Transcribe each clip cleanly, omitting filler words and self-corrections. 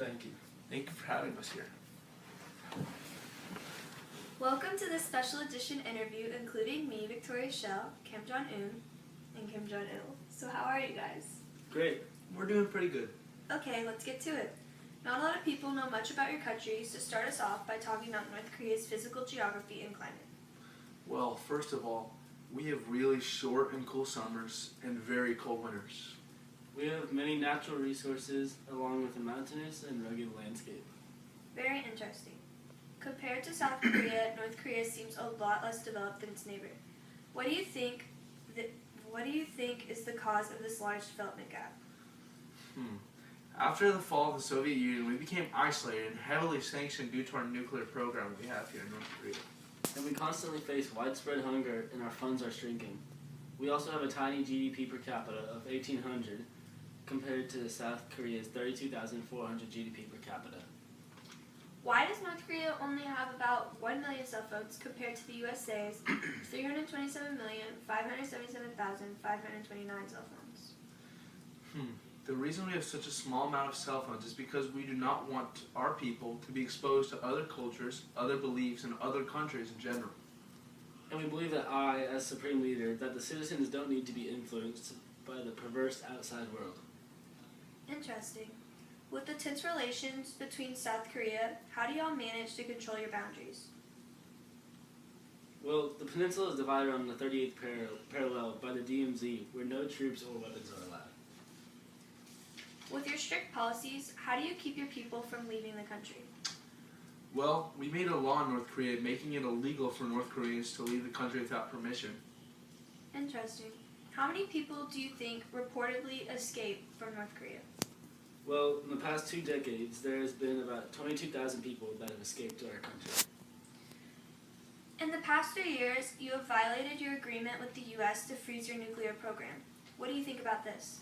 Thank you. Thank you for having us here. Welcome to this special edition interview including me, Victoria Shell, Kim Jong-un, and Kim Jong-il. So how are you guys? Great. We're doing pretty good. Okay, let's get to it. Not a lot of people know much about your country, so start us off by talking about North Korea's physical geography and climate. Well, first of all, we have really short and cool summers and very cold winters. We have many natural resources along with a mountainous and rugged landscape. Very interesting. Compared to South Korea, North Korea seems a lot less developed than its neighbor. What do you think is the cause of this large development gap? After the fall of the Soviet Union, we became isolated and heavily sanctioned due to our nuclear program we have here in North Korea. And we constantly face widespread hunger and our funds are shrinking. We also have a tiny GDP per capita of 1,800 compared to South Korea's 32,400 GDP per capita. Why does North Korea only have about 1 million cell phones compared to the USA's 327,577,529 cell phones? The reason we have such a small amount of cell phones is because we do not want our people to be exposed to other cultures, other beliefs, and other countries in general. And we believe that as Supreme Leader, that the citizens don't need to be influenced by the perverse outside world. Interesting. With the tense relations between South Korea, how do y'all manage to control your boundaries? Well, the peninsula is divided on the 38th parallel by the DMZ, where no troops or weapons are allowed. With your strict policies, how do you keep your people from leaving the country? Well, we made a law in North Korea making it illegal for North Koreans to leave the country without permission. Interesting. How many people do you think reportedly escape from North Korea? Well, in the past 2 decades, there has been about 22,000 people that have escaped to our country. In the past 3 years, you have violated your agreement with the U.S. to freeze your nuclear program. What do you think about this?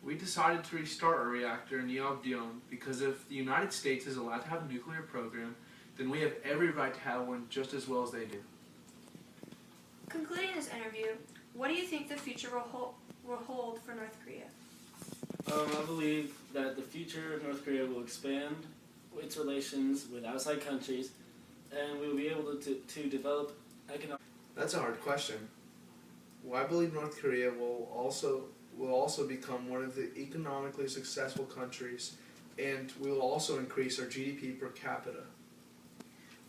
We decided to restart our reactor in Yeongdeon because if the United States is allowed to have a nuclear program, then we have every right to have one just as well as they do. Concluding this interview, what do you think the future will hold for North Korea? I believe that the future of North Korea will expand its relations with outside countries, and we will be able to develop economic... That's a hard question. Well, I believe North Korea will also become one of the economically successful countries, and we will also increase our GDP per capita.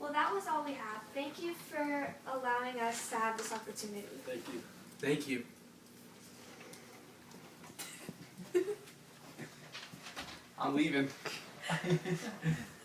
Well, that was all we have. Thank you for allowing us to have this opportunity. Thank you. Thank you. I'm leaving.